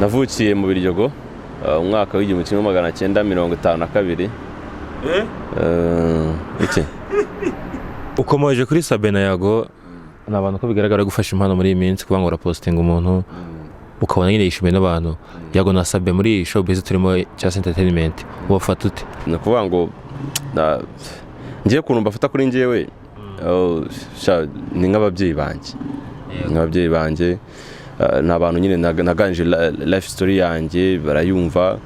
navukiye mu Biryogo umwaka w'1952 iki ukomeje kuri Sabe na Yago n'abantu ko bigaragara gufasha impano muri iyi minsi kuba ngo urapostinga umuntu ukabona nyine yishimiye n'abantu Yago na Sabe muri showbiz turimo cya entertainment ubafata ute nakuvuga ngo ngiye kuntu mbafata kuri njyewe ni nk'ababyeyi banjye n'abantu nyine naganije life story yanjye barayumva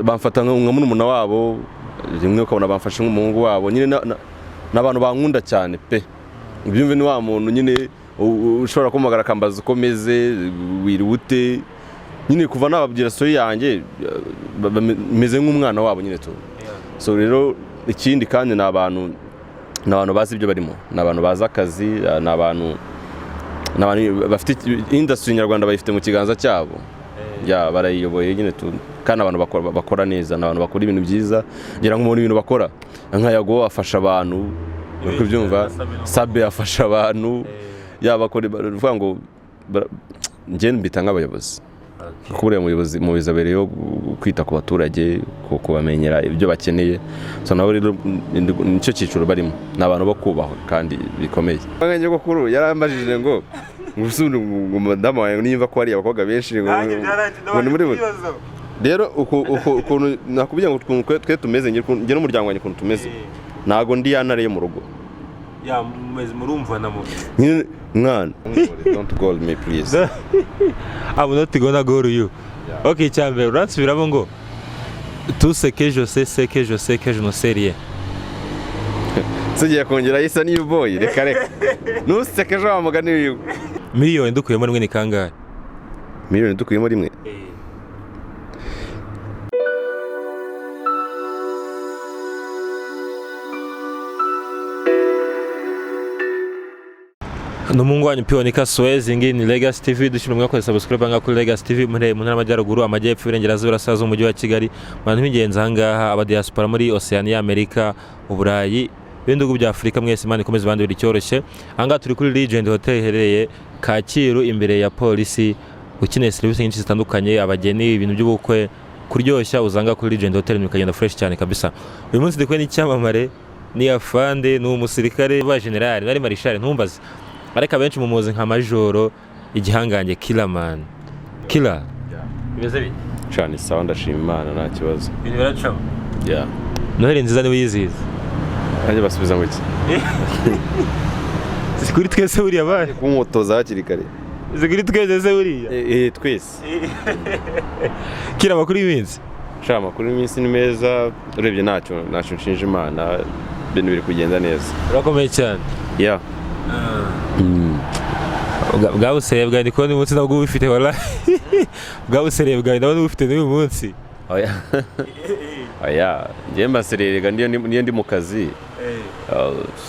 bamfata nka murumuna wabo rimwe ukabona bamfashe nk'umuhungu wabo nyine n'abantu bankunda cyane pe byumve ni wa muntu nyine ushobora kumagara akambaza uko meze wirute nyine kuva nababwira story yanjye meze nk'umwana wabo nyine tu so rero ikindi kandi n'abantu bazi ibyo barimo n'abantu bazi akazi n'abantu bafite industry nyarwanda bayifite mu kiganza cyabo barayiyoboye nyine tu kandi abantu bakora neza n'abantu bakora ibintu byiza ngira ngo ibintu bakora nka Yago afasha abantu uko byumva Sabe afasha abantu bakora uvuga ngo ngiye mbita nk'abayobozi kubure mu bizabere yo kwita ku baturage kubamenyera ibyo bakeneye so nabo rero nicyo cyiciro barimo n'abantu bo kubahwa kandi bikomeye ngenge ko kuru yarambajije ngo ngusundu madamu wawe nimba ko ari abakobwa benshi ngo ni muri rero ukuntu nakubwiye ngo twe tumeze nge n'umuryango wanjye ukuntu tumeze ntago ndi yanareye mu rugo murumva na mu mwana don't call me please I'm not gonna go to you okay cyambe uransubiramo ngo tout ce que je sais que je ne sais rien sigiye kongera yisa niyo boy reka nuseke jo amugani wiwe miliyoni dukuyemo rimwe ni kangahe miliyoni dukuyemo rimwe Numungu wanyu Pionika Suez ingi ni Legacy TV dushimwe mwako subscribe nga kuri Legacy TV muri mu ntara y'Amajyaruguru amajyepfo y'Iburengerazuba sazo umujyi wa Kigali abantu b'ingenzi ahangaha aba diaspora muri Oceania America uburayi bindugu bya Afrika mwese mani komeze bandi biri cyoroshye ahangaha turi kuri Legend Hotel hereye Kacyiru imbere ya polisi ukeneye service nyinshi zitandukanye abageni ibintu by'ubukwe kuryoshya uzanga kuri Legend Hotel mukagenda fresh cyane kabisa uyu munsi dikwe ni cyamamare ni afande n'umusirikare ba general nari marishal ntumbaze ariko benshi mumuzi nka majoro igihangange Killerman Killer bimeze bite cyane sawa ndashima Imana nta kibazo ibintu biracamo Noheli nziza niwe yizihiza kandi basubiza ngo iki sikuri twese buriya bari kumutoza hakiri kare sikuri twese buriya twese Killer makuru y'iminsi makuru y'iminsi ni meza urebye ntacyo nshinja Imana ibintu biri kugenda neza urakomeye cyane bwabuserebwa ndi kubona umunsi nabwo ubifite wala bwabuserebwa ndabona ubifite n'uyu munsi ngiye mbasererega niyo ndi mu kazi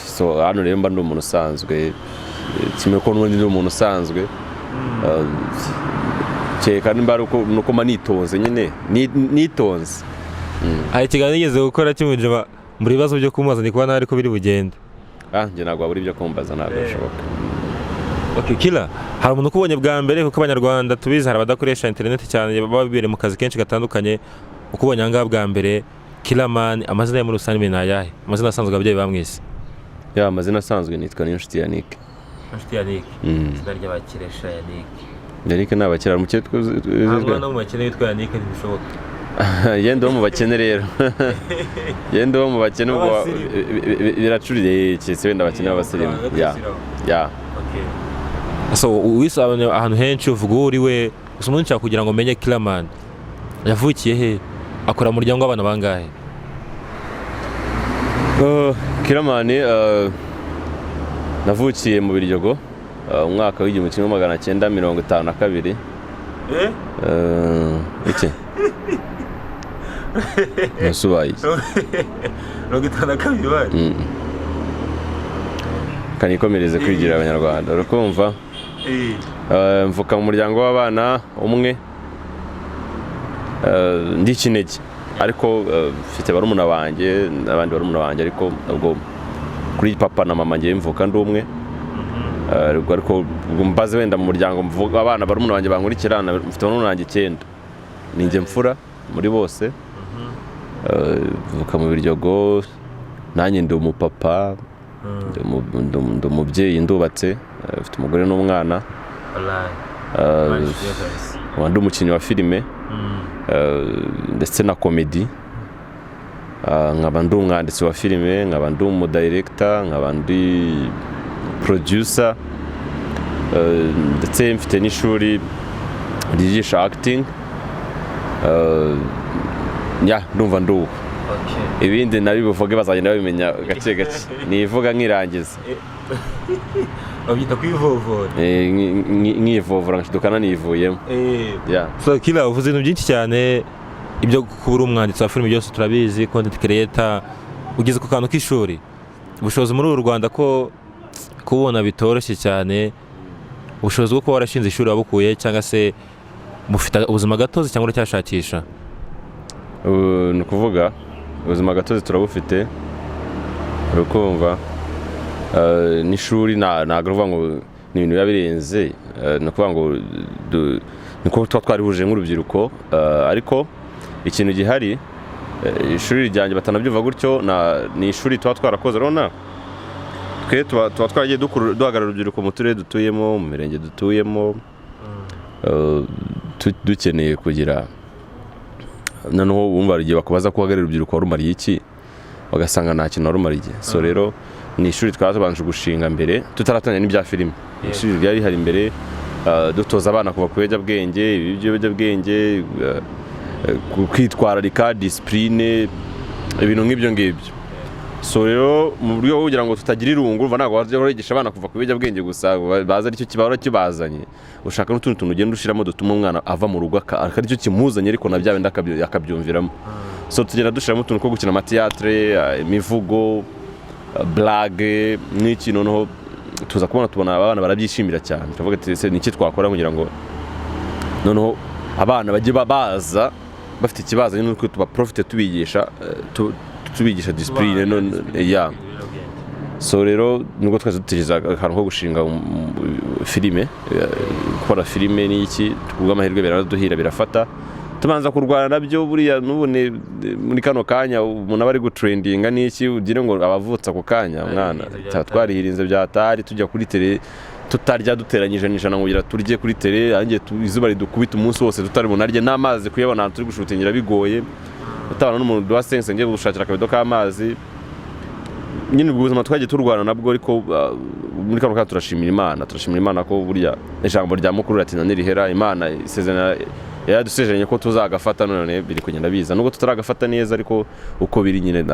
so hano rero mba ndi umuntu usanzwe kimwe ko ndi umuntu usanzwe cyeka nimba nuko mba nitonze nyine nitonze hari ikiganiro nigeze gukora kimujema muri bibazo byo kumubaza ndi kubona ariko biri bugende njye ntabwo wabura ibyo kumbaza ntabwo bishoboka okay Killer hari umuntu ukubonye bwa mbere kuko abanyarwanda tubizi hari abadakoresha internet cyane baba bibere mu kazi kenshi gatandukanye ukubonye anga bwa mbere Killerman amazina ye muri rusange ni ayahe amazina asanzwe ababyeyi bamwise amazina asanzwe nitwa Niyonshuti Yannick izina ry'abakiresha Yannick nabakira mu cyetwe no mu bakene yitwa Yannick ntibishoboka yendo mu bakene rero yendo mu bakene ubwo biracuriye cyese wenda bakene abasirimu so wisabane ahantu henshi uvuga uri we umuntu nshaka kugira ngo menye Killerman yavukiye he akora mu muryango w'abana bangahe Killerman navukiye mu Biryogo umwaka w'1952 iki nasubaye kanikomereze kwigira abanyarwanda urakumva mvuka mu muryango w'abana umwe ndi kinege ariko mfite barumuna banjye n'abandi barumuna banjye ariko ubwo kuri papa na mama ngiye mvuka ndi umwe ariko mbaze wenda mu muryango mvuga abana barumuna banjye bankurikirana mfite barumuna banjye 9 ninjye mfura muri bose vuka mu Biryogo nanjye ndi umupapa ndi umubyeyi ndubatse mfite umugore n'umwana ndi umukinnyi wa filime ndetse na comedy nkaba ndi umwanditsi wa filime nkaba ndi umudirector nkaba ndi producer ndetse mfite n'ishuri ryigisha acting ndumva ndubu ibindi nabivuge bazagenda babimenya gake gake nivuga nkirangiza babyita kwivovora nkivovora nkidukana nivuyemo so Killa uvuze ibintu byinshi cyane ibyo kubura umwanditsi wa filime byose turabizi content creator ugeze ku kantu k'ishuri ubushobozi muri uru Rwanda ko kubona bitoroshye cyane ubushobozi bwo kuba warashinze ishuri wabukuye cyangwa se mufite ubuzima gatozi cyangwa uracyashakisha ni ukuvuga ubuzima gatozi turabufite urukumva n'ishuri ntabwo uvuga ngo ni ibintu biba birenze ni ukuvuga ngo niko tuba twarihuje nk'urubyiruko ariko ikintu gihari ishuri ryanjye batanabyumva gutyo ni ishuri tuba twarakoze urabona twe tuba twaragiye duhagarara urubyiruko mu turere dutuyemo mu mirenge dutuyemo dukeneye kugira noneho wumva igihe bakubaza ko uhagarara urubyiruko warumariye iki bagasanga nta kintu warumariye so rero ni ishuri twabanje gushinga mbere tutaratangira n'ibya filime ishuri ryari rihari imbere dutoza abana kuva ku biyobyabwenge kwitwararika disipurine ibintu nk'ibyo ngibyo so rero mu buryo bwo kugira ngo tutagira irungu ntabwo wajya urigisha abana kuva ku biyobyabwenge gusa baza aricyo kibahora kibazanye ushaka n'utundi tuntu ugenda ushyiramo dutuma umwana ava mu rugo aricyo kimuzanye ariko na bya bindi akabyumviramo so tugenda dushyiramo utuntu two gukina amatiyatire imivugo blague n'iki noneho tuza tubona abana barabyishimira cyane tuvuga ati ni iki twakora kugira ngo noneho abana bajye baza bafite ikibazo n'uko tuba profite tubigisha discipline so rero nubwo twaje dutekereza akantu ko gushinga filime gukora filime n'iki kubw'amahirwe biraduhira birafata tubanza kurwana nabyo buriya nubone muri kano kanya umuntu aba ari gutrendinga n'iki ugire ngo abavutsa ku kanya mwana twarihirinze byatari tujya kuri tele tutarya duteranyije n'ijana kugira turye kuri tele angiye izuba ridukubita umunsi wose tutari bunarye n'amazi kuyabona turi gushutingira bigoye utabana n'umuntu duha sense ngiye gushakira akabido k'amazi nyine ubuzima twagiye turwana nabwo ariko muri kano kanya turashimira Imana ko burya ijambo rya mukuru ratina nirihera Imana isezerana yadusezeranye ko tuzagafata none biri kugenda biza nubwo tutaragafata neza ariko uko biri nyine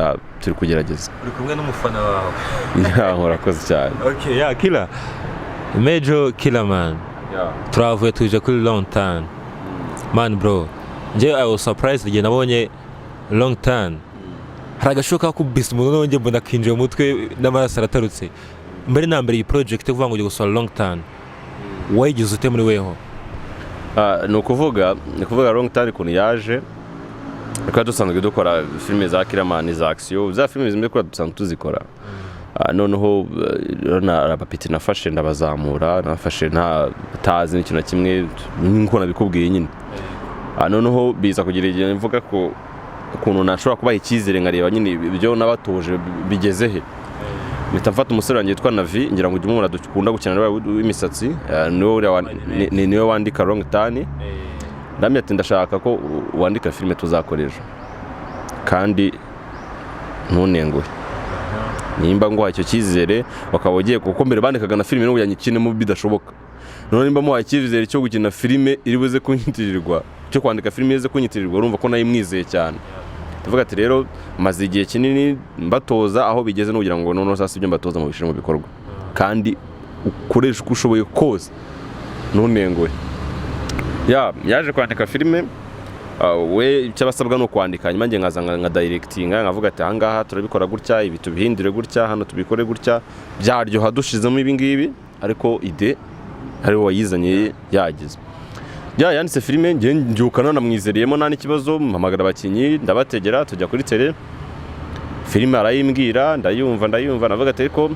turi kugerageza uri kumwe n'umufana wawe urakoze cyane okay Killa Major Killa man turavuye tuje kuri Long Tan man bro I was surprised igihe nabonye Long Tan hari agashoka kubisa umuntu nongeye mbona kinjiye mu mutwe n'amaraso aratarutse mbere na mbere iyi project uvuga ngo ugiye gusura Long Tan wayigize ute muri weho ni ukuvuga Long Tan ukuntu yaje reka dusanzwe dukora filime za Killa za action za filime zimwe ko dusanzwe tuzikora noneho abapeti nafashe ndabazamura nafashe ntazi n'ikintu na kimwe nk'uko nabikubwiye nyine noneho biza kugira igihe mvuga ko ukuntu nashobora kubaha icyizere nkareba nyine ibyo nabatoje bigeze he mpita mfata umusore wanjye yitwa Navi ngira ngo ujye umubona dukunda gukina w'imisatsi niwe wandika Long Tan ndamye ati ndashaka ko wandika filime tuzakoresha kandi ntunenguhe nimba nguha icyo cyizere bakaba ugiye kuko mbere bandikaga na filime n'ubu yanyikinemo bidashoboka none nimba muhaye icyizere cyo gukina filime iri buze kunyitirirwa cyo kwandika filime ize kunyitirirwa urumva ko nayo imwizeye cyane tuvuga ati rero maze igihe kinini mbatoza aho bigeze n'ugira ngo noneho sasa ibyo mbatoza mu bishire mu bikorwa kandi ukoresha uko ushoboye kose ntunenguhe yaje kwandika filime we icyo basabwa no kwandika nyuma nge nkaza nka directinga nkavuga ati ahangaha turabikora gutya ibi tubihindure gutya hano tubikore gutya byaryoha dushizemo ibi ngibi ariko ide hariho wayizanye yagize yanditse filime nge njyukana namwizeriyemo nta n'ikibazo mpamagara abakinnyi ndabategera tujya kuri tele filime arayimbwira ndayumva navuga ati ariko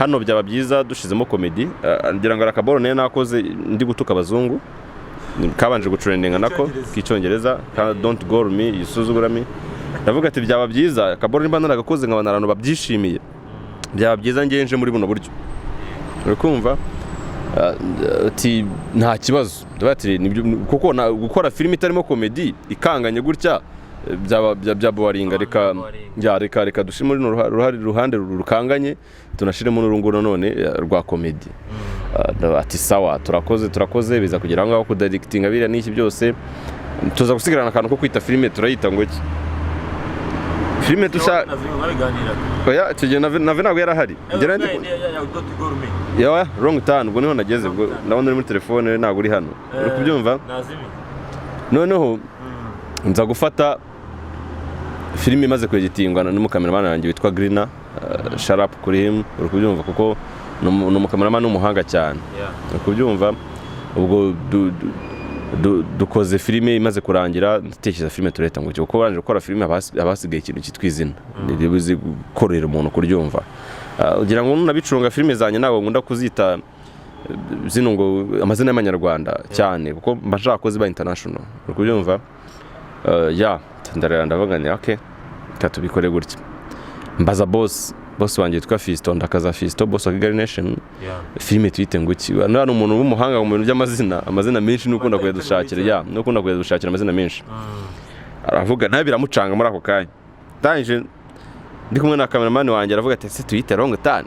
hano byaba byiza dushizemo comedy ngira ngo akaboro nayo nakoze ndi gutuka abazungu kabanje gutrendinga nako kicyongereza don't go me yisuzugura me ndavuga ati byaba byiza akaboro nimba naragakoze nkabana abantu babyishimiye byaba byiza ngenje muri buno buryo urikumva ati nta kibazo ndabati kuko gukora film itarimo comedy ikanganye gutya byaba boringa reka dushimo ruhande rukanganye tunashiremo n'urunguro none rwa comedy ati sawa turakoze biza kugira ngo ku directing abira n'iki byose tuza gusigarana akantu ko kwita film turayita ngo iki film tusha oya tugena nave nago yarahari ngera ndi ya wrong turn ubwo niho nageze ubwo ndabona uri muri telefone nago uri hano uri kubyumva noneho nza gufata filime imaze kwegitingwa n'umukameraman wanjye witwa Greener Sharp kuri him uri kubyumva kuko n'umukameraman n'umuhanga cyane uri kubyumva ubwo dukoze filime imaze kurangira ntekereza filime tureta ngo kuko baranje gukora filime abasigaye ikintu kitwizina ndibuze gukorera umuntu kuryumva ugira ngo nabicunga filime zanye nago ngunda kuzita zino ngo amazina y'amanyarwanda cyane kuko mbashaka ko ziba international uri kubyumva ndarera ndavuganye okay tatubikore gutya mbaza boss wanjye yitwa Fisto ndakaza Fisto boss wa Kigali Nation filime twite nguki nano umuntu w'umuhanga mu bintu by'amazina menshi n'ukunda kuyadushakira n'ukunda kuyadushakira amazina menshi aravuga nawe biramucanga muri ako kanya ndanje ndi kumwe na cameraman wanjye aravuga ati se twite wrong turn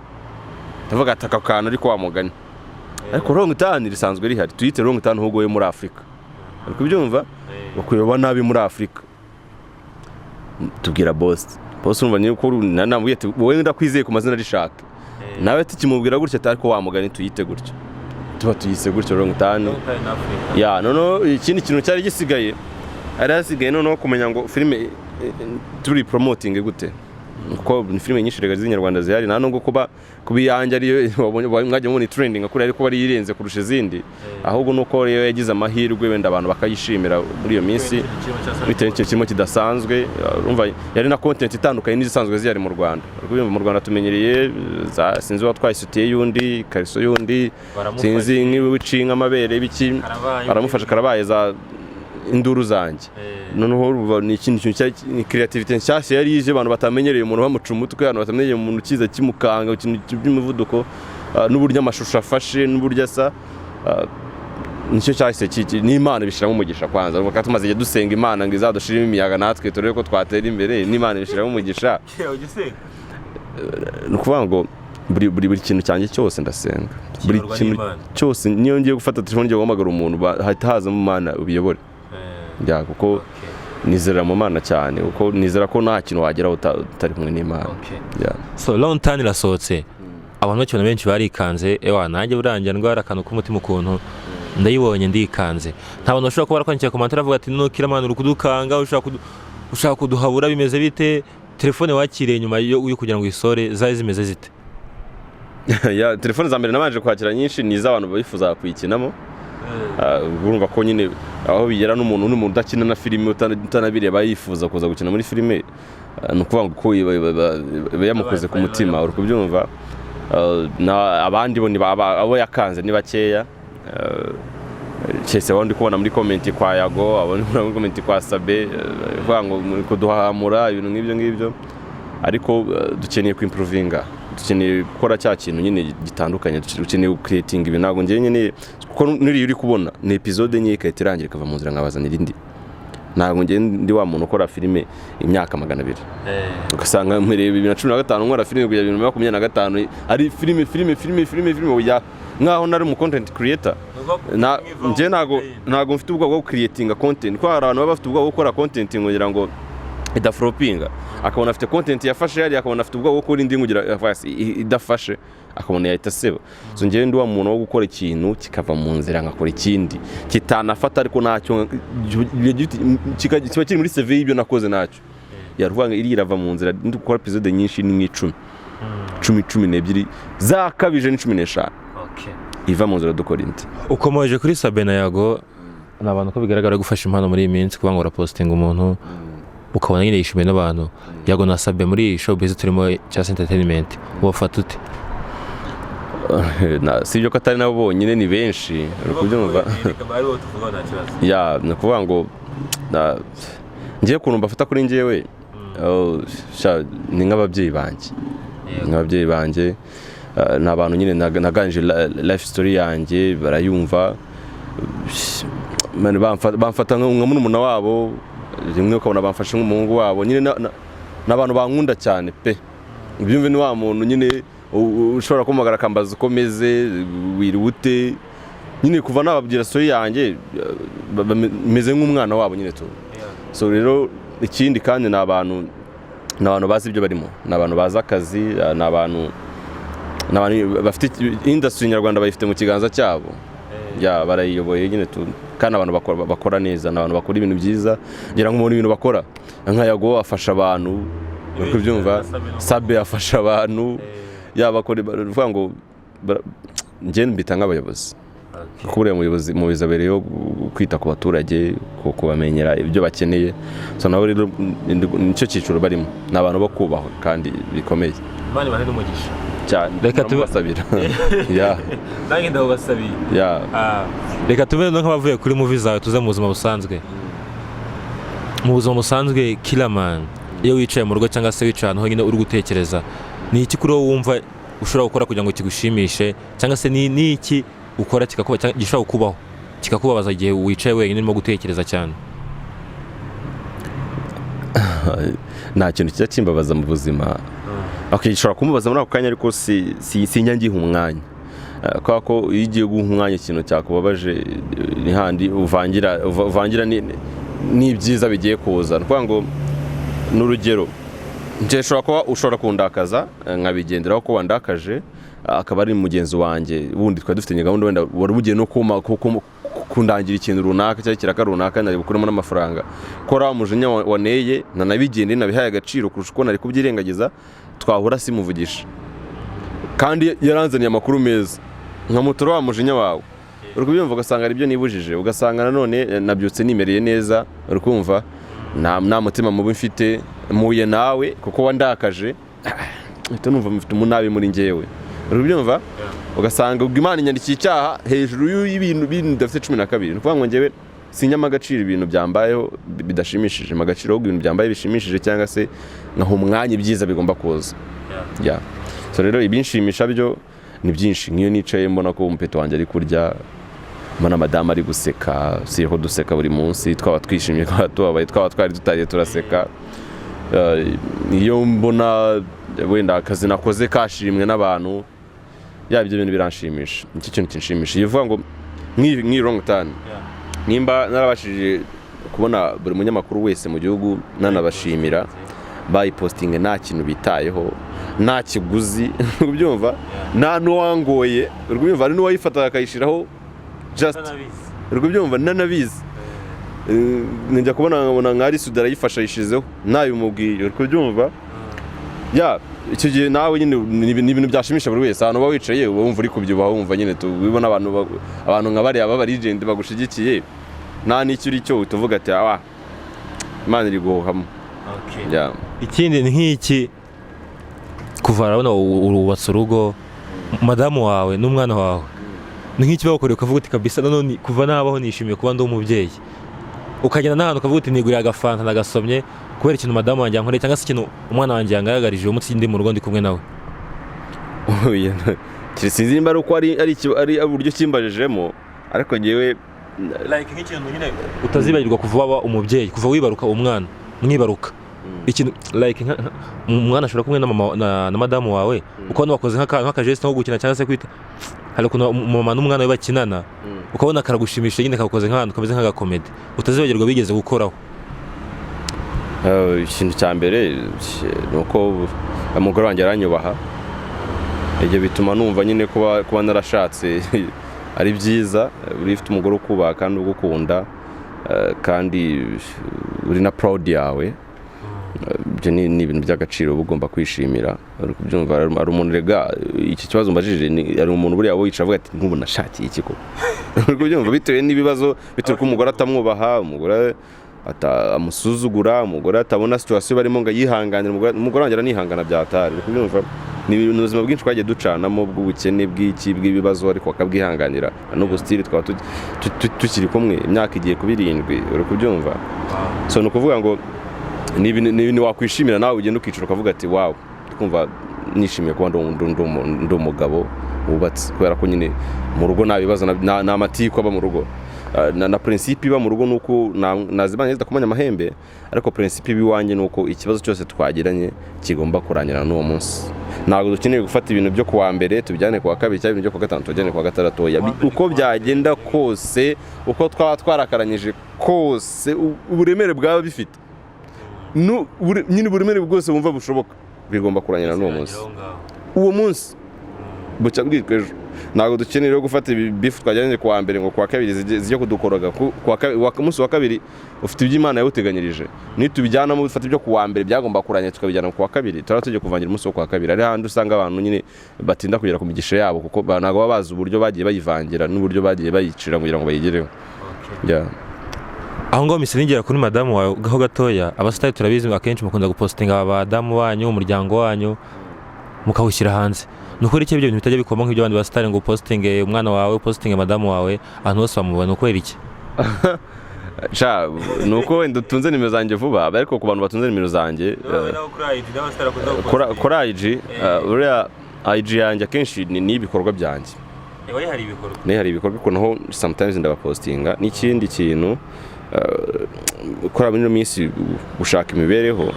ndavuga ati aka kantu ariko wamugani ariko wrong turn risanzwe rihari twite wrong turn hugoye muri Afrika uri kubyumva bakuyoba nabi muri Afrika tubwira boss urumva niyo ko nanambuye ati wowe ndakwizeye ku mazina rishaka nawe tukimubwira gutya ariko wamugani tuyite gutya tuba tuyise gutya wrong turn no ikindi kintu cyari gisigaye noneho kumenya ngo filime turi promoting gute kuko ni filime nyinshi rega z'inyarwanda zihari nano ngo kuba kubiyanja ariyo mwajya mubona trending akuri ariko bari yirenze kurusha izindi ahubwo nuko rero yagize amahirwe wenda abantu bakayishimira muri iyo minsi bitewe n'icyo kirimo kidasanzwe urumva yari na content itandukanye n'izisanzwe ziyari mu Rwanda mu Rwanda tumenyereye sinzi watwayisutiye yundi kariso yundi sinzi nk'ibicinga amabere biki aramufasha karabaye za induru zanjye noneho ni ikintu cyari creativity nshyashya yari ije abantu batamenyereye umuntu bamuca umutwe abantu batamenyereye umuntu kiza kimukanga ikintu by'umuvuduko n'uburyo amashusho afashe n'uburyo asa nicyo cyahise n'Imana bishiramo umugisha kwanza ubwo tumaze igihe dusenga Imana ngo izadushirimo imiyaga natwe turebe ko twatera imbere n'Imana bishiramo umugisha nukuvuga ngo buri kintu cyanjye cyose ndasenga buri kintu cyose niyo ngiye gufata telefone ngiye guhamagara umuntu hahita hazamo Imana ubiyobore kuko nizera mu Mana cyane kuko nizera ko nta kintu wagera utari kumwe n'Imana so long turn irasohotse abantu benshi barikanze nanjye burangira ndwara akantu k'umutima ukuntu ndayibonye ndikanze nta bantu bashobora kuba barakwandikiye commentaire avuga ati nukira Mana uri kudukanga ushaka kuduhabura bimeze bite telefone wakiriye nyuma yo kugira ngo isore zaje zimeze zite telefone za mbere nabanje kwakira nyinshi ni iz'abantu bifuza kuyikinamo urumva ko nyine aho bigera n'umuntu udakina na filime utanabireba yifuza kuza gukina muri filime nukuvuga ngo ko yamukoze ku mutima uri kubyumva abandi bo abo yakanze ni bakeya cyese wandi kubona muri comment kwa Yago abandi muri comment kwa Sabe vuga ngo kuduhamura ibintu ngibyo ariko dukeneye ku improvinga dukeneye gukora cya kintu nyine gitandukanye dukeneye creating ibintu ntago ngiye nyine kuko niri uri kubona ni episode nye ikayitirangira kava mu nzira nkabazanira indi ntago ngiye ndi wa muntu ukora filime imyaka 200 ugasanga muri 2015 nkora filime kujya 2025 ari filime oya nkaho nari mu content creator nje ntago mfite ubwo bwo creating content ko hari abantu baba bafite ubwo bwo gukora content ngira ngo idafropinga akabona afite content yafashe yari akabona afite ubwo gukora indi ngugira idafashe akabona yahita seba so ngiye ndi wa muntu wo gukora ikintu kikava mu nzira ngakora ikindi kitanafata ariko nacyo kiba kiri muri CV y'ibyo nakoze nacyo yaruvanga iri irava mu nzira ndi gukora episode nyinshi ni 10 zakabije ni 15 iva mu nzira dukora indi ukomeje kuri Sabe na Yago nabantu ko bigaragara gufasha impano muri iyi minsi kuba ngo raposting umuntu ukabona nyine yishimiye n'abantu Yago na Sabe muri showbiz turimo cya entertainment wafata ute si ibyo ko atari nabo bonyine ni benshi uri kubyumva ya ni ukuvuga ngo ngiye ukuntu mbafata kuri njyewe ni nk'ababyeyi banjye ni abantu nyine naganije life story yanjye barayumva bamfata nka murumuna wabo rimwe ukabona bamfashe nk'umuhungu wabo nyine n'abantu bankunda cyane pe ibyumve ni wa muntu nyine ushobora kumagara akambaza uko meze wiriwe ute nyine kuva nababwira story yanjye meze nk'umwana wabo nyine tu so rero ikindi kandi ni abantu bazi ibyo barimo ni abantu bazi akazi ni abantu bafite industry nyarwanda bayifite mu kiganza cyabo ya barayiyoboye nyine tu kandi abantu bakora neza ni abantu bakora ibintu byiza ngira ngo umuntu ibintu bakora nka Yago afasha abantu uri kubyumva Sabe afasha abantu bakora uvuga ngo njye mbita nk'abayobozi kubura mu bizabere yo kwita ku baturage kubamenyera ibyo bakeneye so nawe rero nicyo cyiciro barimo ni abantu bo kubahwa kandi bikomeye Imana ibahe n'umugisha cyane reka tubasabira nange ndabasabiye reka tube nk'abavuye kuri movie zawe tuze mu buzima busanzwe Killerman iyo wicaye mu rugo cyangwa se wicaye ahantu honyine uri gutekereza ni iki kuri wowe wumva ushobora gukora kugira ngo kigushimishe cyangwa se ni iki ukora gishobora kukubaho kikakubabaza igihe wicaye wenyine urimo gutekereza cyane? nta kintu kijya kimbabaza mu buzima gishobora kumubaza muri ako kanya ariko sinjya ngiha umwanya kubera ko iyo ugiye guha umwanya ikintu cyakubabaje ni handi uvangira n'ibyiza bigiye kuza ni ukuvuga ngo n'urugero ushobora kundakaza nkabigenderaho ko wandakaje akaba ari mugenzi wanjye wundi twari dufite gahunda wenda wari ugiye no kundangira ikintu runaka cyangwa ikiraka runaka nari bukuremo n'amafaranga kora umujinya waneye nanabigende nabihaye agaciro kurusha uko nari kubyirengagiza twahura simuvugisha kandi yaranzaniye amakuru meza nkamutora wa mujinya wawe uri kubyumva ugasanga ari byo nibujije ugasanga nanone nabyutse nimereye neza uri kumva nta mutima mubi mfite muye nawe kuko wandakaje numva mfite umunabi muri njyewe uri kubyumva ugasanga Imana inyandikiye icyaha hejuru y'ibintu bidafite 12 ni ukuvuga ngo njyewe sinyama agaciro ibintu byambayeho bidashimishije magaciro ibintu byambaye bishimishije cyangwa se nkaho umwanya ibyiza bigomba kuza so rero ibinshimisha byo ni byinshi nk'iyo nicaye mbona ko umpeto wanjye ari kurya mbona madame ari guseka siho duseka buri munsi twaba twishimye twaba tubabaye twaba twari tutariye turaseka iyo mbona wenda akazi nakoze kashimwe n'abantu ibyo bintu biranshimisha nicyo kintu kinshimisha iyo uvuga ngo nk'i Wrong Turn nimba narabashije kubona buri munyamakuru wese mu gihugu nanabashimira bayipostinge nta kintu bitayeho nta kiguzi ubyumva nta n'uwangoye urwumva ari n'uwayifata akayishiraho just urwumva nanabizi njya kubona nk'ari Sudara yifasha yishizeho nayo umubwiye urwumva icyo gihe nawe nyine ni ibintu byashimisha buri wese ahantu uba wicaye uba wumva uri kubyubaha wumva nyine tubibona abantu nka bariya baba legend bagushigikiye nta n'icyo uri cyo utuvuga ati Imana iri guhamo ikindi ni nk'iki kuva urabona urubatse urugo madamu wawe n'umwana wawe ni nk'iki bakoreye ukavuga uti kabisa none kuva nabaho nishimiye kuba ndi umubyeyi ukagenda n'ahantu ukavuga uti niguriye agafanta nagasomye kubera ikintu madamu wanjye yankoreye cyangwa se ikintu umwana wanjye yangaragarije uwo munsi ndi mu rugo ndi kumwe nawe sinzi nimba ari uko ari uburyo kimbajijemo ariko ngewe nk'ikintu nyine utazibagirwa kuva waba umubyeyi kuva wibaruka umwana mwibaruka ikintu umwana ashobora kumwe na madamu wawe ukabona wakoze nk'akajeste nko gukina cyangwa se kwita hari ukuntu umumama n'umwana we bakinana ukabona karagushimisha nyine kagukoze nk'ahantu kameze nk'agakomedi utazibagirwa bigeze gukoraho. Ikintu cya mbere ni uko umugore wanjye aranyubaha ibyo bituma numva nyine kuba narashatse ari byiza uri ufite umugore ukubaha kandi ugukunda kandi uri na proud yawe ibyo ni ibintu by'agaciro ugomba kwishimira kubyumva ari umuntu rega iki kibazo mbajije ari umuntu buriya wicara avuga ati nk'ubu nashakiye iki ko kubyumva bitewe n'ibibazo bitewe ko umugore atamwubaha umugore amusuzugura umugore atabona situation barimo ngo yihanganire umugore wanjye aranihangana byatari kubyumva ni ibintu ubuzima bwinshi twagiye ducanamo bw'ubukene bw'ibibazo ariko bakabwihanganira n'ubwo stili twaba tukiri kumwe imyaka igiye kuba 7 uri kubyumva so ni ukuvuga ngo ni ibintu wakwishimira nawe ugenda ukicira ukavuga ati wow kumva nishimiye kuba ndi umugabo wubatse kubera ko nyine mu rugo nta bibazo na matiko aba mu rugo na principe iba mu rugo nuko nazibanye zidakomanya amahembe ariko principe ibiwanje nuko ikibazo cyose twagiranye kigomba kurangira n'uwo munsi ntabwo dukeneye gufata ibintu byo kuwa mbere tubijyane kuwa kabiri cyangwa ibintu byo kuwa gatanu tujyane kuwa gatandatu uko byagenda kose uko twaba twarakaranyije kose uburemere bwaba bifite nyine uburemere bwose wumva bushoboka bigomba kurangira n'uwo munsi uwo munsi buca bwitwa ejo ntabwo dukeneye gufata bifu twajyanye kuwa mbere ngo kuwa kabiri zijye kudukoroga munsi wa kabiri ufite ibyo Imana yawuteganyirije nitubijyana mu bifata ibyo kuwa mbere byagomba kuranya tukabijyana kuwa kabiri tugiye kuvangira umunsi wo kuwa kabiri ari handi usanga abantu nyine batinda kugera ku migisha yabo kuko ntabwo baba bazi uburyo bagiye bayivangira n'uburyo bagiye bayicira kugira ngo bayigereho aho ngaho misinigera kuri madamu wawe gaho gatoya abasitari turabizi akenshi mukunda gupostinga abadamu banyu umuryango wanyu mukawushyira hanze nukuri iki ibyo bintu bitajya bikoma nk'ibyo abandi basitari ngo postinge umwana wawe postinge madamu wawe ahantu hose bamubona ukwera iki nuko wenda utunze nimero zanjye vuba ariko ku bantu batunze nimero zanjye kuri IG uriya IG yanjye akenshi ni ibikorwa byanjye hari ibikorwa ko naho sometimes ndabapostinga n'ikindi kintu kora muri minsi gushaka imibereho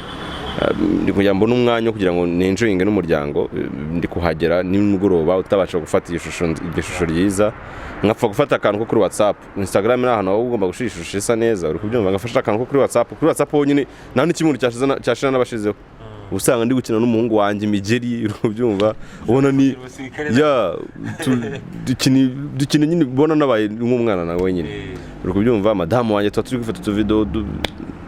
ndi kugira mbona umwanya kugira ngo nenjoyinge n'umuryango ndi kuhagera nimugoroba utabasha gufata ishusho ryiza nkapfa gufata akantu ko kuri WhatsApp Instagram ni ahantu aho ugomba gushira ishusho isa neza uri kubyumva ngafasha akantu ko kuri WhatsApp honyine nta n'ikimuru cyashira n'abashizeho usanga ndi gukina n'umuhungu wanjye imigeri uri kubyumva ubona ni dukina nyine ubona nabaye nk'umwana nawe nyine uri kubyumva madamu wanjye turi gufata utuvideo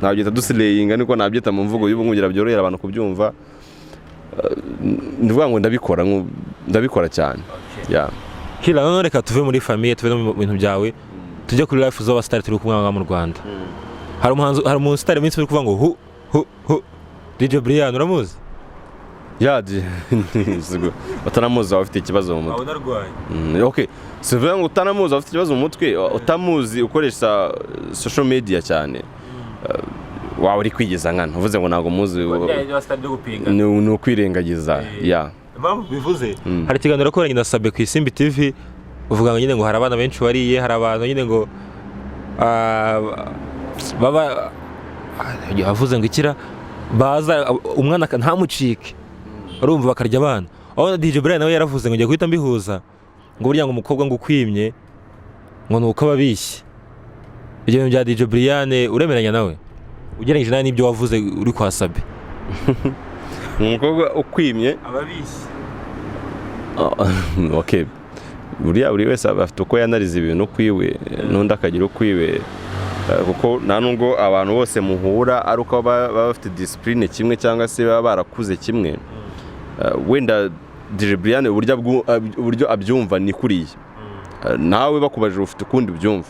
nabyita dusileyinga niko nabyita mu mvugo y'ubu nkugira byorohera abantu kubyumva ndivuga ngo ndabikora cyane Hila none reka tuve muri famille tuve mu bintu byawe tujye kuri life zo basitari turi kumwe mu Rwanda hari umusitari minsi uri kuvuga ngo hu DJ Brian uramuzi utanamuzi afite ikibazo mu mutwe okay sivuga ngo utanamuzi afite ikibazo mu mutwe utamuzi ukoresha social media cyane wawe uri kwigeza nkana uvuze ngo ntago muzi ni ukwirengagiza bivuze hari ikiganiro koranye na Sabe ku Isimbi TV uvuga ngo nyine ngo hari abana benshi bariye hari abantu nyine ngo baba yavuze ngo ikira baza umwana ntamucike urumva bakarya abana aho DJ Brian nawe yaravuze ngo ngiye guhita mbihuza ngo burya ngo umukobwa ngo ukwimye ngo nuko ababishye ibyo bintu bya DJ Brian uremeranya nawe ugereranyije nawe n'ibyo wavuze uri kwa Sabe umukobwa ukwimye ababishye okay buri wese afite uko yanariza ibintu kwiwe n'undi akagira ukwiwe kuko nta nubwo abantu bose muhura ari uko baba bafite discipline kimwe cyangwa se baba barakuze kimwe wenda DJ Brian uburyo abyumva ni kuriye nawe bakubajije ufite ukundi byumva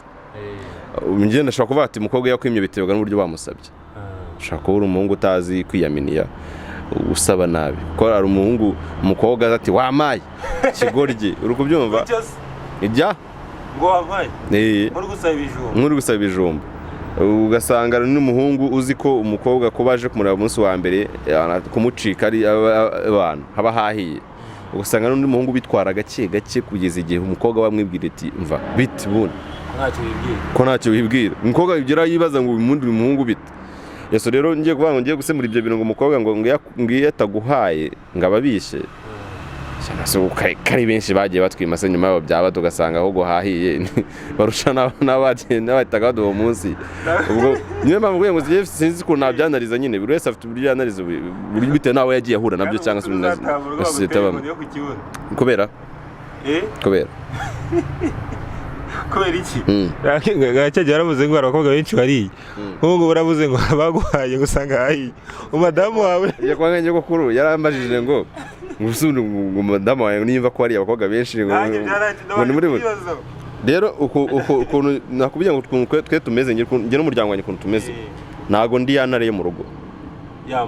njye ndashaka kuvuga ati umukobwa yakwimye biterwa n'uburyo bamusabye ushaka kuba uri umuhungu utazi kwiyaminiya usaba nabi ko ari umukobwa ati wamaye kigoryi uri kubyumva ijya ngo wamaye muri gusaba ibijumba ugasanga n'umuhungu uzi ko umukobwa ko baje kumureba umunsi wa mbere kumucika ari abantu haba hahiye ugasanga n'undi muhungu bitwara gake kugeza igihe umukobwa bamwibwira ati mva biti bune ko ntacyo wibwira umukobwa bigira yibaza ngo uyu muhungu bite yeso rero ngiye kuvuga ngo ngiye gusemura ibyo bintu ngo umukobwa ngo ngiye ataguhaye ngo ababishe kari benshi bagiye batwimase nyuma yabo byaba tugasanga aho guhahiye barusha n'abahitaga baduha uwo munsi ubwo niyo mpamvu ngo sinzi ko nabyanariza nyine buri wese afite uburyo yanariza buri bitewe n'aho yagiye ahura nabyo cyangwa se na sosiyete abamo kubera iki gacyagiye waravuze ngo hari abakobwa benshi bariye nk'ubu uravuze ngo baguhaye gusanga hahiye umadamu wawe yakwanganye ko kuri yarambajije ngo ngo madamu wawe nimva ko hari abakobwa benshi ngo ni muri rero ukuntu nakubwiye ngo twe tumeze njye n'umuryango wanjye ukuntu tumeze ntago ndi yanariye mu rugo ya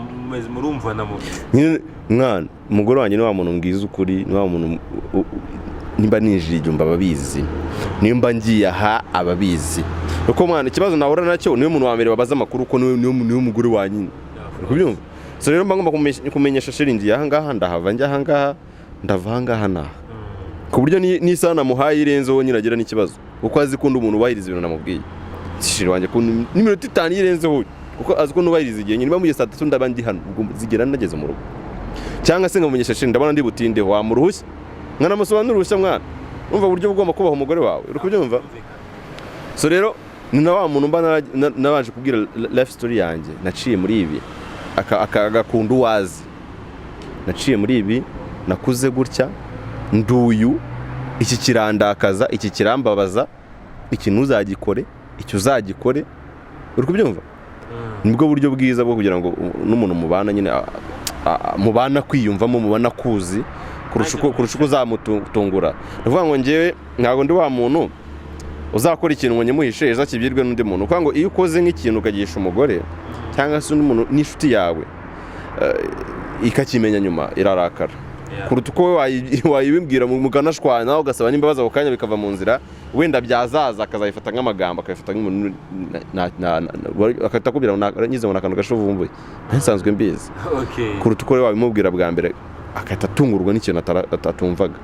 murumva na mu nyine mwana umugore wanjye ni wa muntu mbwiza ukuri, ni wa muntu nimba nijije umba ababizi, nimba ngiye aha ababizi, kuko mwana ikibazo nahura nacyo niwe muntu wa mbere babaza amakuru ko niwe mugore wanyu, kubyumva. So rero mbagomba kumenyesha shiringi aha ngaha ndahava njya aha ngaha ndava aha ngaha naha, ku buryo n'isaha namuhaye irenzeho nyine agira n'ikibazo, kuko azi ko umuntu ubahiriza ibintu namubwiye. Shiri wanjye ko n'iminota 5 irenzeho, kuko azi ko nubahiriza igihe nyine bamuye saa 3 ndaba ndi hano, ubwo zigera nageze mu rugo. Cyangwa se ngamumenyesha shiri ndabona ndi butinde wa muruhushya, mwana musobanura uruhushya mwana, umva uburyo ugomba kubaho umugore wawe, uri kubyumva. So rero ni na wa muntu mba nabanje kubwira life story yanjye, naciye muri ibi akagakunda uwazi, naciye muri ibi, nakuze gutya, nduyu, iki kirandakaza, iki kirambabaza, iki ntuzagikore, icyo uzagikore, uri kubyumva. Nibwo buryo bwiza bwo kugira ngo n'umuntu mubana nyine mubana kwiyumvamo, mubana kuzi kurusha uko uzamutungura. Ndavuga ngo ngewe ntabwo ndi wa muntu uzakora ikintu ngo nyemuhishe ejo kibirwe n'undi muntu, kuko ngo iyo ukoze nk'ikintu ukagisha umugore cyangwa se undi muntu n'inshuti yawe ikakimenya nyuma irarakara, kuruta uko wayibibwira mukanashwana ugasaba n'imbabazi ako kanya bikava mu nzira, wenda byazaza akazayifata nk'amagambo, akayifata nk'umuntu akatakubwira nyize ngo nakantu gashovumbuye nsanzwe mbizi, kuruta uko wabimubwira bwa mbere akahita atungurwa n'ikintu atumvaga.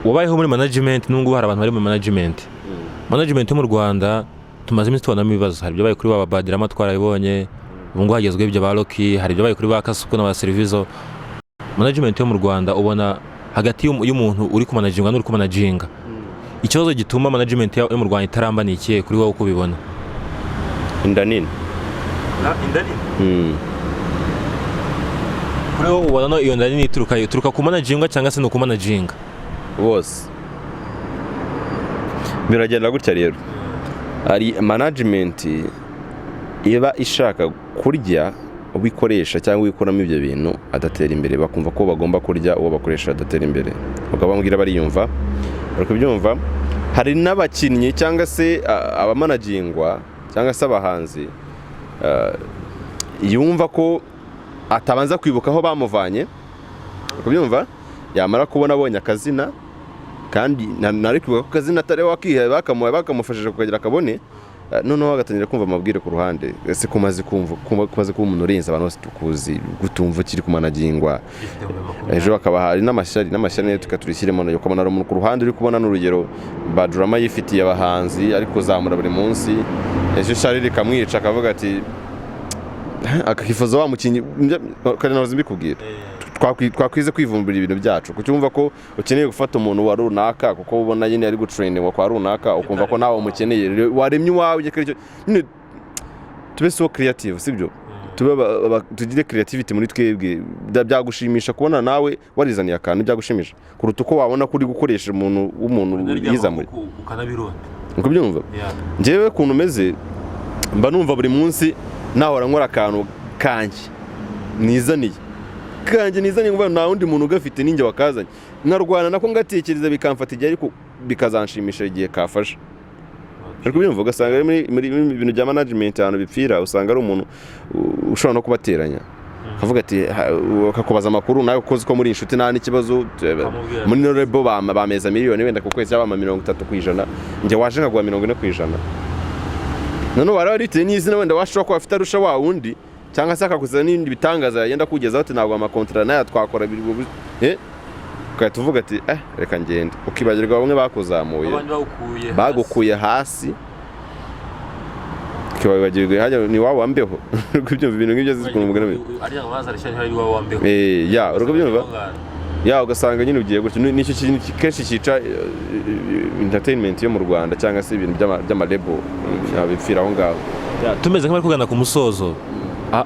wabayeho muri management, nubwo hari abantu bari mu management yo mu Rwanda tumaze iminsi tubonamo ibibazo. Hari ibyo baye kuri Badirama twarabibonye, ubu ngubu hagezweho ibyo ba Rocky, hari ibyo baye kuri ba Kasuku n'aba Servizo. Management yo mu Rwanda ubona hagati y'umuntu uri ku managinga n'uri ku managinga, ikibazo gituma management yo mu Rwanda itaramba ni ikihe kuri wowe uko ubibona? Inda nini. Kuri wowe ubona iyo nda nini ituruka ku managinga cyangwa se no ku managinga? Bose biragenda gutya rero. Ari management iba ishaka kurya ubikoresha cyangwa wikoramo ibyo bintu adatera imbere, bakumva ko bagomba kurya uwo bakoresha adatera imbere, bakabambwira bariyumva, bakabyumva. Hari n'abakinnyi cyangwa se abamanagingwa cyangwa se abahanzi yumva ko atabanza kwibuka aho bamuvanye, bakabyumva. Yamara kubona abonye akazina, kandi nari kwibuka ko akazina atari wakihaye bakamufashije kukagira akabone, noneho agatangira kumva amabwire ku ruhande. Ese kumaze kuba umuntu urenze abantu bose tukuzi, gutumva kiri kumanagingwa, ejo akaba hari n'amashyari nayo tukaturishyiremo nayo, ukabona ari umuntu ku ruhande uri kubona n'urugero Badrama yifitiye abahanzi ariko kuzamura buri munsi, ejo shari rikamwica akavuga ati akakifuza wa mukinyi, kandi nazo mbikubwira twakwize kwivumbura ibintu byacu, kucyumva ko ukeneye gufata umuntu wa runaka kuko ubona nyine ari gutrainingwa kwa runaka, ukumva ko nawe umukeneye, waremye wawe nyine. Tube so creative, sibyo? Tugire creativity muri twebwe, byagushimisha kubona nawe warizaniye akantu, byagushimisha kuruta uko wabona kuri gukoresha umuntu yizamuri ukanabironda. Uko byumva njyewe kuntu meze, mba numva buri munsi nahora nkora akantu nizaniye ngo nta wundi muntu ugafite ninjye wakazanye, nkarwana nako ngatekereza bikamfata igihe, ariko bikazanshimisha igihe kafasha. Ariko byumva ugasanga muri ibintu bya management ahantu bipfira, usanga ari umuntu ushobora no kubateranya, akavuga ati akakubaza amakuru nawe ukoze ko muri inshuti nta n'ikibazo, muri Norebo bameza miliyoni wenda ku kwezi y'abama 30%, njye waje nkaguha 40%. None wararite n'izina wenda washobora ko afite arusha wa wundi, cyangwa se akakuza n'ibindi bitangaza yenda kugezaho ati ntabwo amakontra nayo twakora ukahita tuvuga ati reka ngende, ukibagirwa bamwe bakuzamuye bagukuye hasi, ukibagirwa hajya ni wawe wambeho. Kubyumva ibintu nk'ibyo zikuntu mugana ari amazi arashya ari wawe wambeho, ya urukubyumva, ya ugasanga nyine ugiye gutyo. Nicyo kintu kenshi cyica entertainment yo mu Rwanda, cyangwa se ibintu by'amalebo bipfira aho ngaho. Tumeze nk'abari kugana ku musozo,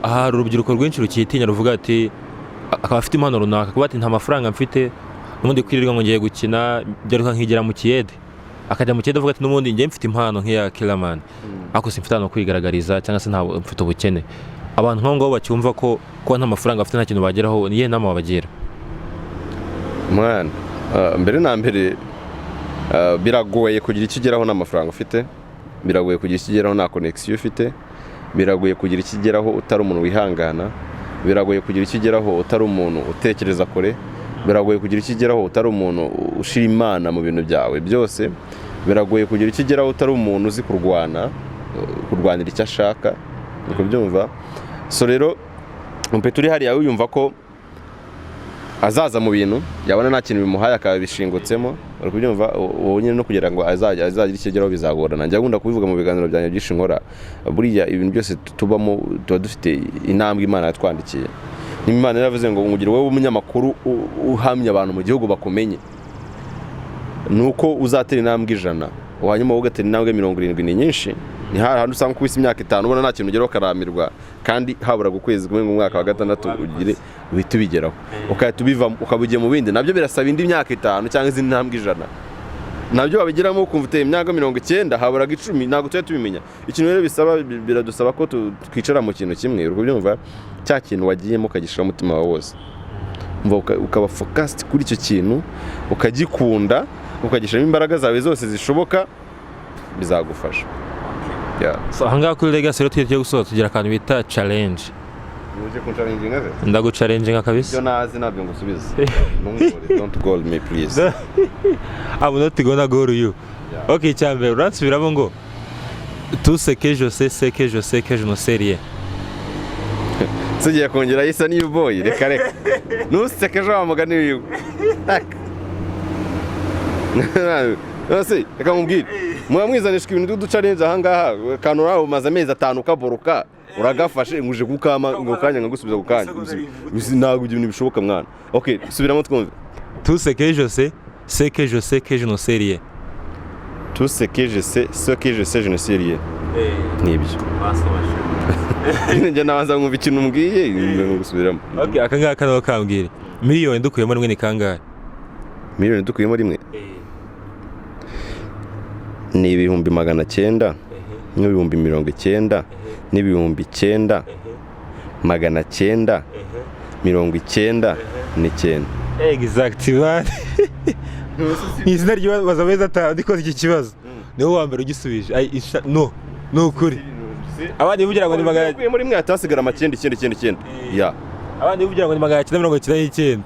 hari urubyiruko rwinshi rukitinya ruvuga ati akaba afite impano runaka, kuba ati nta mafaranga mfite, n'ubundi kwirirwa ngo ngiye gukina byaruka nkigera mu Kiyede, akajya mu Kiyede avuga ati n'ubundi ngiye mfite impano nk'iya Killerman, ariko simfite hano kwigaragariza cyangwa se ntabwo mfite ubukene. Abantu nk'abo ngabo bacyumva ko kuba nta mafaranga bafite nta kintu bageraho, niye nama wabagira? Mwana mbere na mbere biragoye kugira icyo ugeraho n'amafaranga ufite, biragoye kugira icyo ugeraho nta connection ufite, biragoye kugira ikigeraho utari umuntu wihangana, biragoye kugira ikigeraho utari umuntu utekereza kure, biragoye kugira ikigeraho utari umuntu ushira Imana mu bintu byawe byose, biragoye kugira ikigeraho utari umuntu uzi kurwanira icyo ashaka, uko byumva. So rero Mupeti uri hariya wiyumva ko azaza mu bintu yabona nta kintu bimuhaye akabishingutsemo, uri kubyumva, uwo nyine no kugira ngo azagira ikigeraho bizagorana. Njya gukunda kubivuga mu biganiro byanjye byinshi nkora, buriya ibintu byose tubamo tuba dufite intambwe Imana yatwandikiye. Imana yaravuze ngo ngugire wowe umunyamakuru uhamya abantu mu gihugu bakumenye, nuko uzatera intambwe 100, hanyuma ugatera intambwe 70 ni nyinshi. Ni handi usanga kubisa imyaka 5 ubona nta kintu ugeraho karamirwa, kandi habura gukwezi kumwe mu mwaka wa 6 ugire uhita ubigeraho, ukahita ubivamo ukabugiye mu bindi. Nabyo birasaba indi myaka 5 cyangwa izindi ntambwe 100, nabyo babigiramo ukumva uteye imyaka 90 habura 10, ntabwo tujye tubimenya. Ikintu rero biradusaba ko twicara mu kintu kimwe, uri kubyumva, cya kintu wagiyemo ukagishira umutima wawe wose, ukaba focused kuri icyo kintu, ukagikunda, ukagishiramo imbaraga zawe zose zishoboka, bizagufasha. So ahangaha kuri Legacy rero tugiye gusoza tugira akantu bita challenge. Uje kunchallenging ave? Ndaguchallenginga kabisa. Yo nazi nabyo ngusubize. Don't call me please. I'm not gonna go to you. Okay, cyambe uransubiramo ngo tu sais que je sais que je ne sais rien. Sugiye kongera yisa niyo boy, reka nuseke ejo wamugani wiwe. Nasi, reka mubwire. Mwamwizanishwa ibintu by'uduchallenge ahangaha, kantu raho maze amezi 5 ukaboroka, uragafashe nguje gukama ngo kanya ngagusubiza gukanya. Ntabwo ibintu bishoboka mwana. Okay, subiramo twumve. Tu sais que je sais que je ne sais rien. Tu sais que je sais je ne sais rien. Nibyo. Njye nabanza nkumva ikintu mbwiye ngusubiramo. Okay, akangaka naho kambwire. Miliyoni dukuyemo rimwe ni kangahe? Miliyoni dukuyemo rimwe? Ni 900, n'ibihumbi 90, n'ibihumbi 9, 999. Exactly man. Izina ry'abaza beza ndikoze iki kibazo. Niwe wa mbere ugisubije. No kuri. Abandi bugira ngo ni magana dukuyemo rimwe atasigara 999. Ya. Abandi bugira ngo ni magana 999.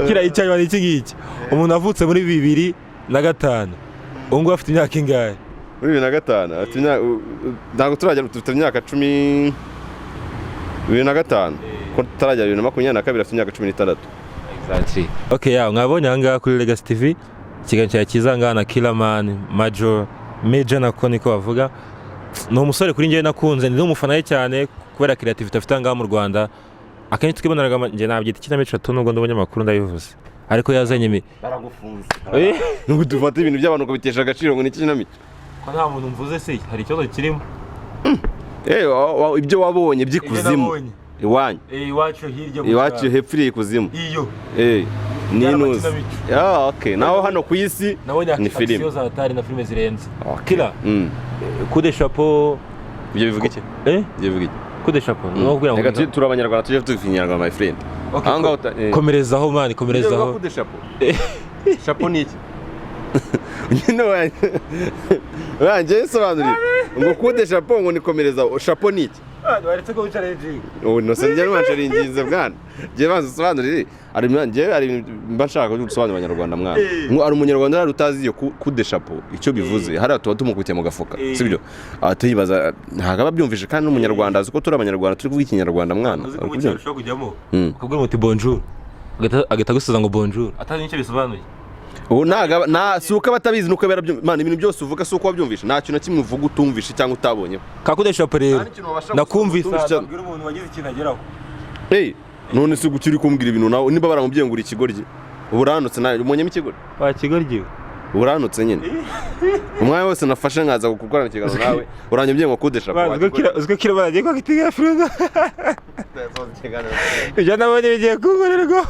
Kira icyayo ni iki ngiki. Umuntu avutse muri 2005. Ungu afite imyaka ingahe? Muri 2005 afite imyaka ntabwo turajya dufite imyaka 10 2005 ko turajya 2022 afite imyaka 16. Exactly. Okay, ya mwabonye ahangaha kuri Legacy TV ikiganiro cya kizanga na Killerman Major nako niko bavuga. Ni umusore kuri njye nakunze, ndi umufana we cyane kubera creativity afite ahangaha mu Rwanda. Akenshi twiboneraga njye nabyita ikinamico ngo ndabonye amakuru ndabivuze, ariko yazanye baragufunze ngo dufate ibintu by'abantu ko bitesha agaciro ngo ni ikinamico ko nta muntu mvuze se hari ikibazo kirimo. Ibyo wabonye by'ikuzimu iwanyu iwacu hepfiriye ikuzimu iyo ninuzi. Okay, naho hano ku isi ni filime na filime zirenze. Kila coup de chapeau ibyo bivuga iki? Bivuga iki coup de chapeau? No kugira ngo turi abanyarwanda tuje tufinyarwa my friend. Komerezaho man, komerezaho. Coup de chapeau. Chapeau ni iki? Wanje sobanurira ngo coup de chapeau ngo ni komerezaho, chapeau ni iki? Waretse ko challenge. No senje no challenge bwana. Je banza sobanurira ari mbashaka gusobanura abanyarwanda mwana. Ngo ari umunyarwanda utazi iyo coup de chapeau icyo bivuze. Hari tuba tumukutiye mu gafuka. Sibyo? Atuyibaza ntaga babyumvise kandi n'umunyarwanda azi ko turi abanyarwanda turi kuvuga ikinyarwanda mwana. Ushobora kujyamo. Ukabwira muti bonjour. Agata gusubiza ngo bonjour. Atazi nicyo bisobanuye. Ubu suka batabizi nuko bera man ibintu byose uvuga suko wabyumvisha nta kintu kimwe uvuga utumvisha cyangwa utabonye. Kakudesha rero nakumvise abwira umuntu wagize ikintu ageraho. None se gukiri kumbwira ibintu nawe niba baramubye ikigoryi uburanutse nawe umonye ikigoryi wa kigoryi uburanutse nyine umwanya wose nafashe nkaza gukorana ikiganiro nawe uranyobye ngo kudesha uziko kira baragiye ko kitiga Fruza je nabonye bigiye kungorerwa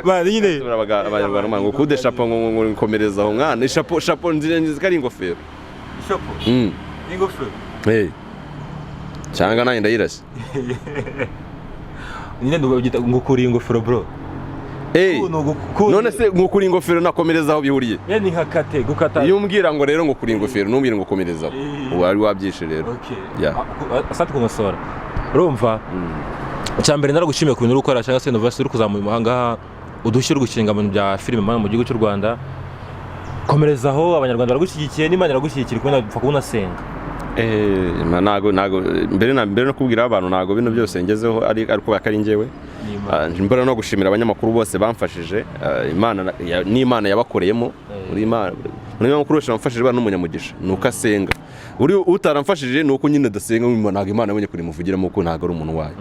bari nyine abanyarwanda ngo kudesha ngo nkomereza aho mwana ishapo nzi kari ingofero ingofero cyangwa nayo ndayirashye nyine ndugita ngo kuri ingofero bro none se nk'ukuri ingofero nakomereza aho bihuriye ni nka kate gukata iyo umbwira ngo rero ngo kuri ingofero numbwira ngo komerezaho wari wabyishe rero asante kumusora urumva cyambere naragushimiye ku bintu uri gukora cyangwa se university uri kuzamura umuhanga udushye uri gushinga mu bya filime mu gihugu cy'u Rwanda komerezaho abanyarwanda baragushyigikiye n'Imana iragushyigikira kubona upfa kunasenga nago mbere no kubwira abantu nago bino byose ngezeho ariko bakari njyewe mbona no gushimira abanyamakuru bose bamfashije n'Imana yabakoreyemo umunyamakuru wese wamfashije bana n'umunyamugisha nuko asenga uri utaramfashije nuko nyine dasenga ntago Imana yabonye kuri muvugiramo uko ntago ari umuntu wayo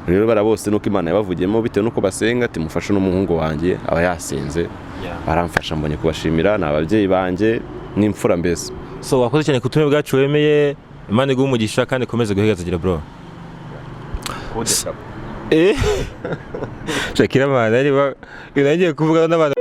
rero bara bose nuko Imana yabavugiyemo bitewe nuko basenga ati mufashe n'umuhungu wanjye aba yasenze baramfasha mbonye kubashimira n'ababyeyi banjye n'imfura mbese so wakoze cyane kutumwe bwacu wemeye Imana iguhe umugisha kandi komeze guhegazagira bro Shakira man ari ba inagiye kuvuga n'abantu